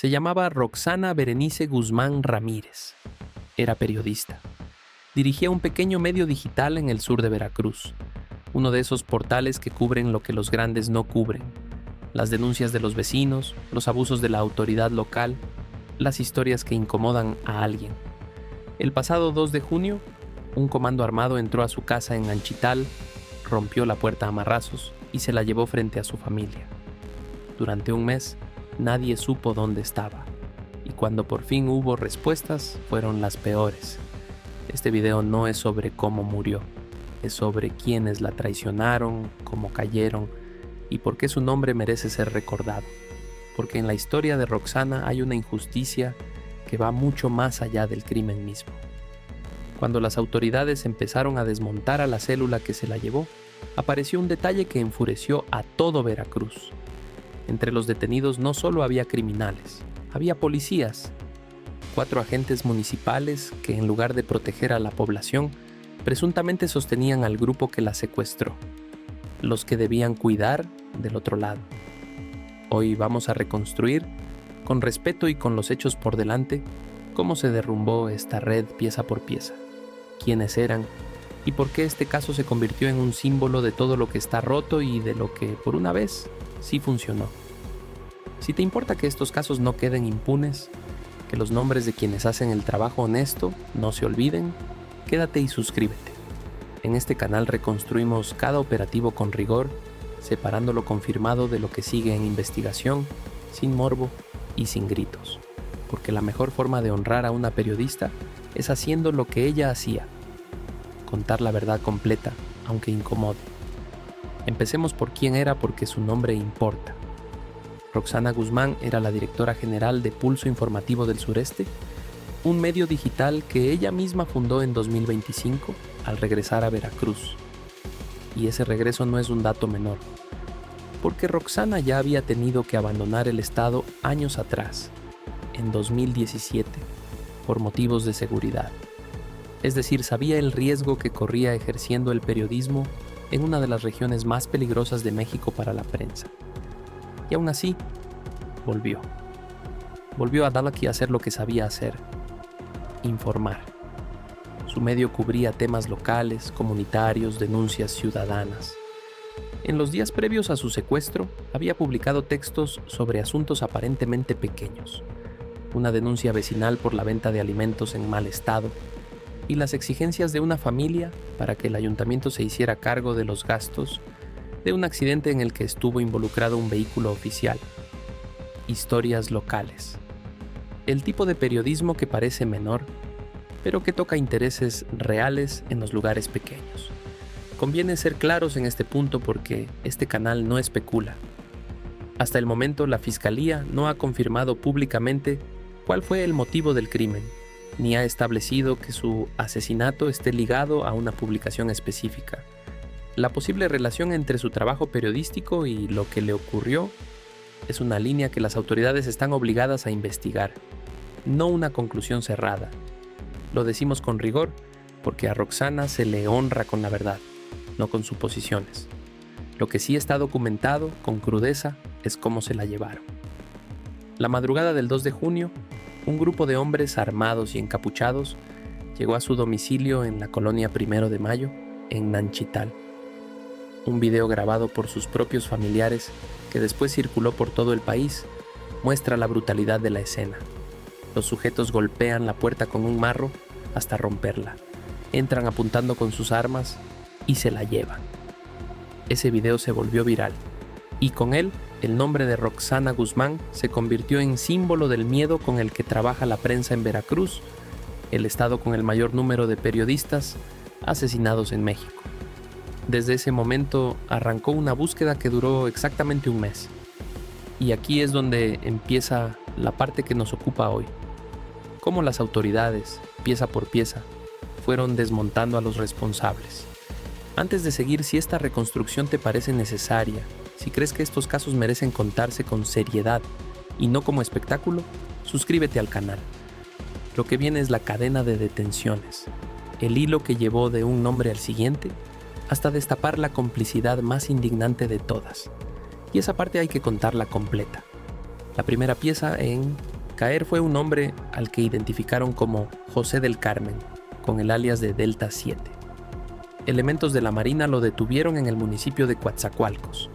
Se llamaba Roxana Berenice Guzmán Ramírez. Era periodista. Dirigía un pequeño medio digital en el sur de Veracruz, uno de esos portales que cubren lo que los grandes no cubren: las denuncias de los vecinos, los abusos de la autoridad local, las historias que incomodan a alguien. El pasado 2 de junio, un comando armado entró a su casa en Nanchital, rompió la puerta a marrazos y se la llevó frente a su familia. Durante un mes, nadie supo dónde estaba, y cuando por fin hubo respuestas, fueron las peores. Este video no es sobre cómo murió, es sobre quiénes la traicionaron, cómo cayeron y por qué su nombre merece ser recordado. Porque en la historia de Roxana hay una injusticia que va mucho más allá del crimen mismo. Cuando las autoridades empezaron a desmontar a la célula que se la llevó, apareció un detalle que enfureció a todo Veracruz. Entre los detenidos no solo había criminales, había policías. 4 agentes municipales que, en lugar de proteger a la población, presuntamente sostenían al grupo que la secuestró, los que debían cuidar del otro lado. Hoy vamos a reconstruir, con respeto y con los hechos por delante, cómo se derrumbó esta red pieza por pieza, quiénes eran y por qué este caso se convirtió en un símbolo de todo lo que está roto y de lo que, por una vez, sí funcionó. Si te importa que estos casos no queden impunes, que los nombres de quienes hacen el trabajo honesto no se olviden, quédate y suscríbete. En este canal reconstruimos cada operativo con rigor, separando lo confirmado de lo que sigue en investigación, sin morbo y sin gritos. Porque la mejor forma de honrar a una periodista es haciendo lo que ella hacía: contar la verdad completa, aunque incomode. Empecemos por quién era, porque su nombre importa. Roxana Guzmán era la directora general de Pulso Informativo del Sureste, un medio digital que ella misma fundó en 2025 al regresar a Veracruz. Y ese regreso no es un dato menor, porque Roxana ya había tenido que abandonar el estado años atrás, en 2017, por motivos de seguridad. Es decir, sabía el riesgo que corría ejerciendo el periodismo en una de las regiones más peligrosas de México para la prensa. Y aún así, volvió. Volvió a Dallas a hacer lo que sabía hacer: informar. Su medio cubría temas locales, comunitarios, denuncias ciudadanas. En los días previos a su secuestro, había publicado textos sobre asuntos aparentemente pequeños: una denuncia vecinal por la venta de alimentos en mal estado y las exigencias de una familia para que el ayuntamiento se hiciera cargo de los gastos de un accidente en el que estuvo involucrado un vehículo oficial. Historias locales. El tipo de periodismo que parece menor, pero que toca intereses reales en los lugares pequeños. Conviene ser claros en este punto porque este canal no especula. Hasta el momento, la Fiscalía no ha confirmado públicamente cuál fue el motivo del crimen, ni ha establecido que su asesinato esté ligado a una publicación específica. La posible relación entre su trabajo periodístico y lo que le ocurrió es una línea que las autoridades están obligadas a investigar, no una conclusión cerrada. Lo decimos con rigor porque a Roxana se le honra con la verdad, no con suposiciones. Lo que sí está documentado con crudeza es cómo se la llevaron. La madrugada del 2 de junio, un grupo de hombres armados y encapuchados llegó a su domicilio en la colonia 1 de Mayo, en Nanchital. Un video grabado por sus propios familiares, que después circuló por todo el país, muestra la brutalidad de la escena. Los sujetos golpean la puerta con un marro hasta romperla, entran apuntando con sus armas y se la llevan. Ese video se volvió viral, y con él, el nombre de Roxana Guzmán se convirtió en símbolo del miedo con el que trabaja la prensa en Veracruz, el estado con el mayor número de periodistas asesinados en México. Desde ese momento arrancó una búsqueda que duró exactamente un mes. Y aquí es donde empieza la parte que nos ocupa hoy. Cómo las autoridades, pieza por pieza, fueron desmontando a los responsables. Antes de seguir, si esta reconstrucción te parece necesaria, si crees que estos casos merecen contarse con seriedad y no como espectáculo, suscríbete al canal. Lo que viene es la cadena de detenciones, el hilo que llevó de un nombre al siguiente hasta destapar la complicidad más indignante de todas. Y esa parte hay que contarla completa. La primera pieza en caer fue un hombre al que identificaron como José del Carmen, con el alias de Delta 7. Elementos de la Marina lo detuvieron en el municipio de Coatzacoalcos.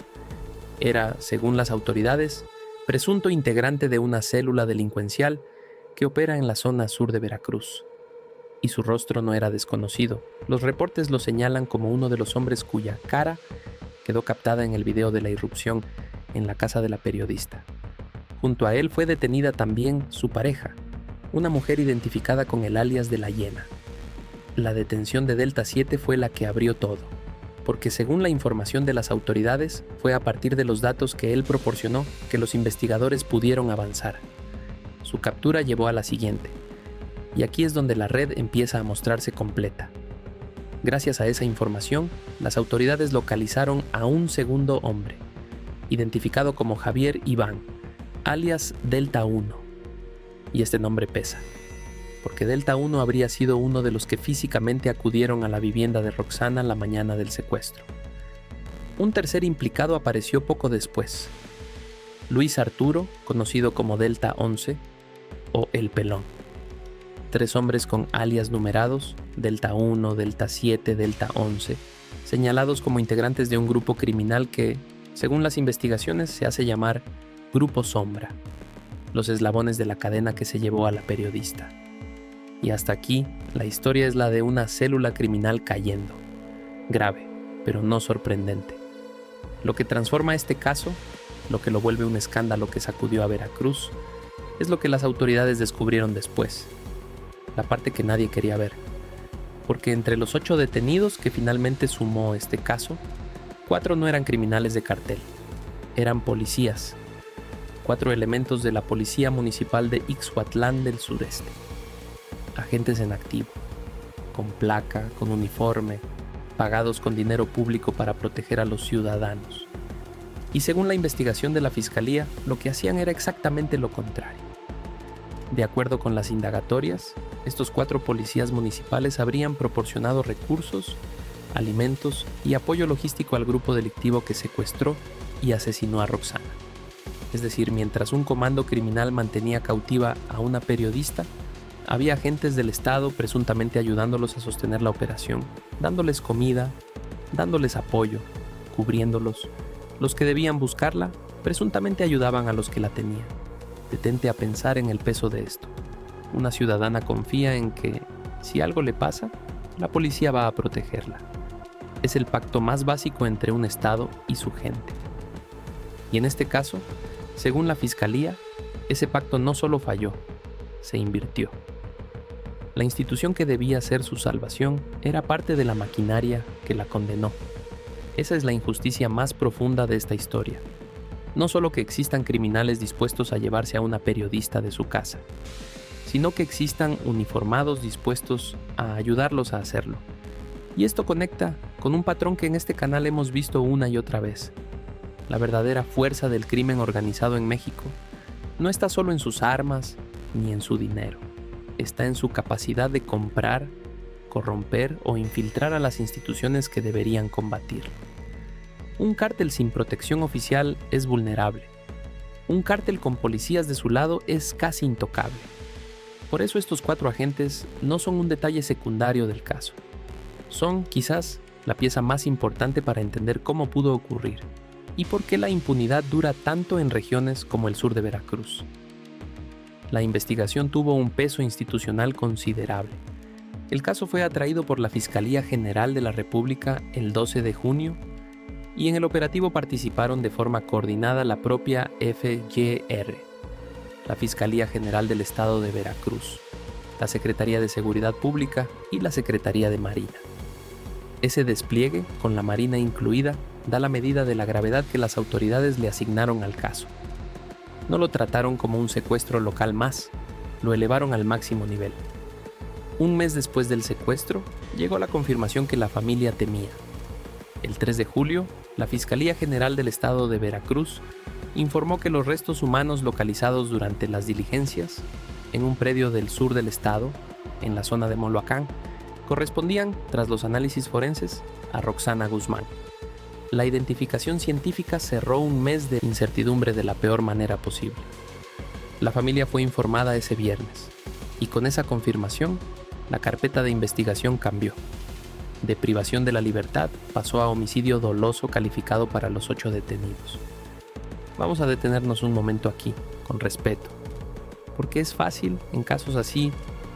Era, según las autoridades, presunto integrante de una célula delincuencial que opera en la zona sur de Veracruz. Y su rostro no era desconocido. Los reportes lo señalan como uno de los hombres cuya cara quedó captada en el video de la irrupción en la casa de la periodista. Junto a él fue detenida también su pareja, una mujer identificada con el alias de La Hiena. La detención de Delta 7 fue la que abrió todo, porque según la información de las autoridades, fue a partir de los datos que él proporcionó que los investigadores pudieron avanzar. Su captura llevó a la siguiente, y aquí es donde la red empieza a mostrarse completa. Gracias a esa información, las autoridades localizaron a un segundo hombre, identificado como Javier Iván, alias Delta 1. Y este nombre pesa, porque Delta 1 habría sido uno de los que físicamente acudieron a la vivienda de Roxana la mañana del secuestro. Un tercer implicado apareció poco después, Luis Arturo, conocido como Delta 11 o El Pelón. 3 hombres con alias numerados, Delta 1, Delta 7, Delta 11, señalados como integrantes de un grupo criminal que, según las investigaciones, se hace llamar Grupo Sombra, los eslabones de la cadena que se llevó a la periodista. Y hasta aquí, la historia es la de una célula criminal cayendo. Grave, pero no sorprendente. Lo que transforma este caso, lo que lo vuelve un escándalo que sacudió a Veracruz, es lo que las autoridades descubrieron después. La parte que nadie quería ver. Porque entre los 8 detenidos que finalmente sumó este caso, 4 no eran criminales de cartel, eran policías. 4 elementos de la Policía Municipal de Ixhuatlán del Sureste. Agentes en activo, con placa, con uniforme, pagados con dinero público para proteger a los ciudadanos. Y según la investigación de la Fiscalía, lo que hacían era exactamente lo contrario. De acuerdo con las indagatorias, estos 4 policías municipales habrían proporcionado recursos, alimentos y apoyo logístico al grupo delictivo que secuestró y asesinó a Roxana. Es decir, mientras un comando criminal mantenía cautiva a una periodista, había agentes del Estado presuntamente ayudándolos a sostener la operación, dándoles comida, dándoles apoyo, cubriéndolos. Los que debían buscarla presuntamente ayudaban a los que la tenían. Detente a pensar en el peso de esto. Una ciudadana confía en que, si algo le pasa, la policía va a protegerla. Es el pacto más básico entre un Estado y su gente. Y en este caso, según la Fiscalía, ese pacto no solo falló, se invirtió. La institución que debía ser su salvación era parte de la maquinaria que la condenó. Esa es la injusticia más profunda de esta historia. No solo que existan criminales dispuestos a llevarse a una periodista de su casa, sino que existan uniformados dispuestos a ayudarlos a hacerlo. Y esto conecta con un patrón que en este canal hemos visto una y otra vez. La verdadera fuerza del crimen organizado en México no está solo en sus armas ni en su dinero. Está en su capacidad de comprar, corromper o infiltrar a las instituciones que deberían combatirlo. Un cártel sin protección oficial es vulnerable. Un cártel con policías de su lado es casi intocable. Por eso estos 4 agentes no son un detalle secundario del caso. Son, quizás, la pieza más importante para entender cómo pudo ocurrir y por qué la impunidad dura tanto en regiones como el sur de Veracruz. La investigación tuvo un peso institucional considerable. El caso fue atraído por la Fiscalía General de la República el 12 de junio y en el operativo participaron de forma coordinada la propia FGR, la Fiscalía General del Estado de Veracruz, la Secretaría de Seguridad Pública y la Secretaría de Marina. Ese despliegue, con la Marina incluida, da la medida de la gravedad que las autoridades le asignaron al caso. No lo trataron como un secuestro local más, lo elevaron al máximo nivel. Un mes después del secuestro, llegó la confirmación que la familia temía. El 3 de julio, la Fiscalía General del Estado de Veracruz informó que los restos humanos localizados durante las diligencias, en un predio del sur del estado, en la zona de Moloacán, correspondían, tras los análisis forenses, a Roxana Guzmán. La identificación científica cerró un mes de incertidumbre de la peor manera posible. La familia fue informada ese viernes, y con esa confirmación, la carpeta de investigación cambió. De privación de la libertad pasó a homicidio doloso calificado para los 8 detenidos. Vamos a detenernos un momento aquí, con respeto, porque es fácil, en casos así,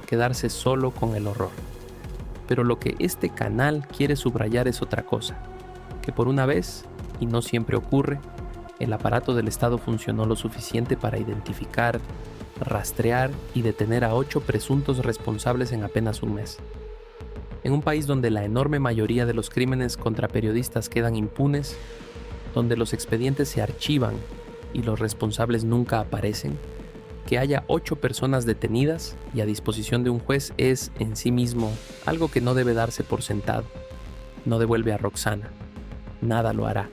quedarse solo con el horror. Pero lo que este canal quiere subrayar es otra cosa, que por una vez, y no siempre ocurre, el aparato del Estado funcionó lo suficiente para identificar, rastrear y detener a 8 presuntos responsables en apenas un mes. En un país donde la enorme mayoría de los crímenes contra periodistas quedan impunes, donde los expedientes se archivan y los responsables nunca aparecen, que haya 8 personas detenidas y a disposición de un juez es, en sí mismo, algo que no debe darse por sentado. No devuelve a Roxana. Nada lo hará,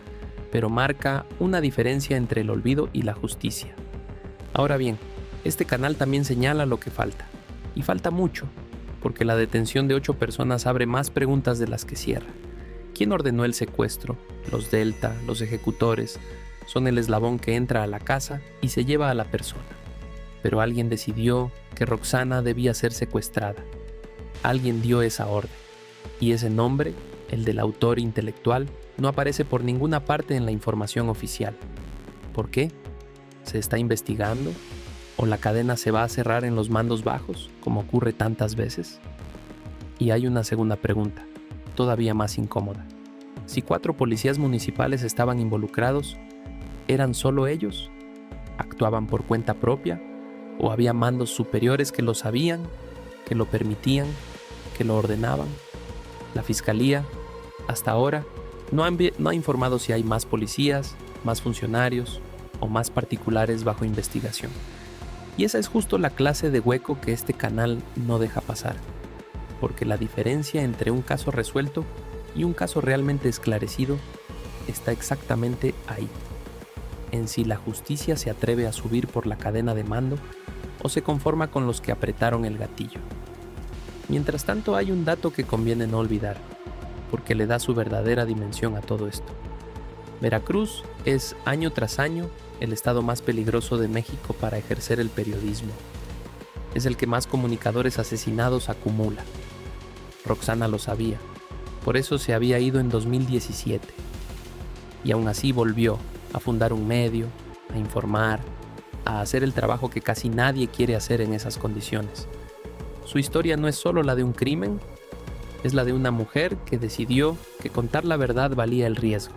pero marca una diferencia entre el olvido y la justicia. Ahora bien, este canal también señala lo que falta. Y falta mucho, porque la detención de 8 personas abre más preguntas de las que cierra. ¿Quién ordenó el secuestro? Los Delta, los ejecutores, son el eslabón que entra a la casa y se lleva a la persona. Pero alguien decidió que Roxana debía ser secuestrada. Alguien dio esa orden. Y ese nombre, el del autor intelectual, no aparece por ninguna parte en la información oficial. ¿Por qué? ¿Se está investigando? ¿O la cadena se va a cerrar en los mandos bajos, como ocurre tantas veces? Y hay una segunda pregunta, todavía más incómoda. Si 4 policías municipales estaban involucrados, ¿eran solo ellos? ¿Actuaban por cuenta propia? ¿O había mandos superiores que lo sabían, que lo permitían, que lo ordenaban? La Fiscalía, hasta ahora, no ha informado si hay más policías, más funcionarios o más particulares bajo investigación. Y esa es justo la clase de hueco que este canal no deja pasar, porque la diferencia entre un caso resuelto y un caso realmente esclarecido está exactamente ahí, en si la justicia se atreve a subir por la cadena de mando o se conforma con los que apretaron el gatillo. Mientras tanto, hay un dato que conviene no olvidar, porque le da su verdadera dimensión a todo esto. Veracruz es, año tras año, el estado más peligroso de México para ejercer el periodismo. Es el que más comunicadores asesinados acumula. Roxana lo sabía, por eso se había ido en 2017. Y aún así volvió a fundar un medio, a informar, a hacer el trabajo que casi nadie quiere hacer en esas condiciones. Su historia no es solo la de un crimen, es la de una mujer que decidió que contar la verdad valía el riesgo.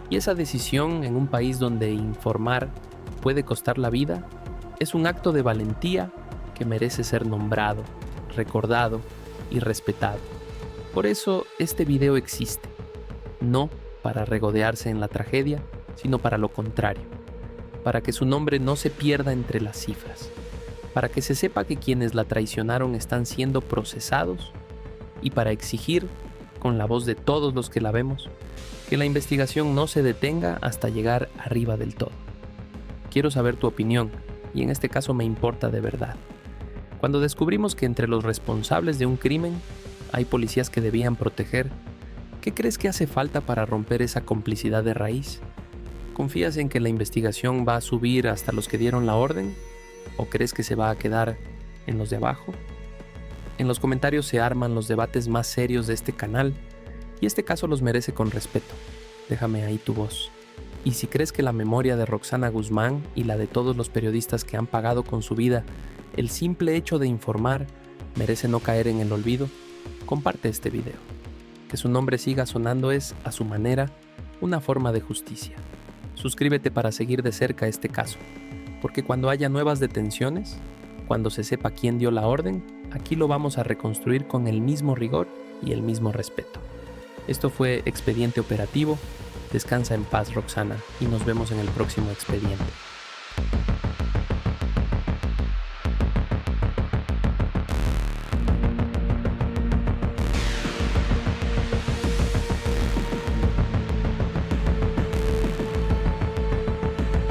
Y esa decisión en un país donde informar puede costar la vida es un acto de valentía que merece ser nombrado, recordado y respetado. Por eso este video existe, no para regodearse en la tragedia, sino para lo contrario, para que su nombre no se pierda entre las cifras, para que se sepa que quienes la traicionaron están siendo procesados y para exigir, con la voz de todos los que la vemos, que la investigación no se detenga hasta llegar arriba del todo. Quiero saber tu opinión, y en este caso me importa de verdad. Cuando descubrimos que entre los responsables de un crimen hay policías que debían proteger, ¿qué crees que hace falta para romper esa complicidad de raíz? ¿Confías en que la investigación va a subir hasta los que dieron la orden? ¿O crees que se va a quedar en los de abajo? En los comentarios se arman los debates más serios de este canal, y este caso los merece con respeto. Déjame ahí tu voz. Y si crees que la memoria de Roxana Guzmán y la de todos los periodistas que han pagado con su vida el simple hecho de informar merece no caer en el olvido, comparte este video. Que su nombre siga sonando es, a su manera, una forma de justicia. Suscríbete para seguir de cerca este caso, porque cuando haya nuevas detenciones, cuando se sepa quién dio la orden, aquí lo vamos a reconstruir con el mismo rigor y el mismo respeto. Esto fue Expediente Operativo. Descansa en paz, Roxana, y nos vemos en el próximo expediente.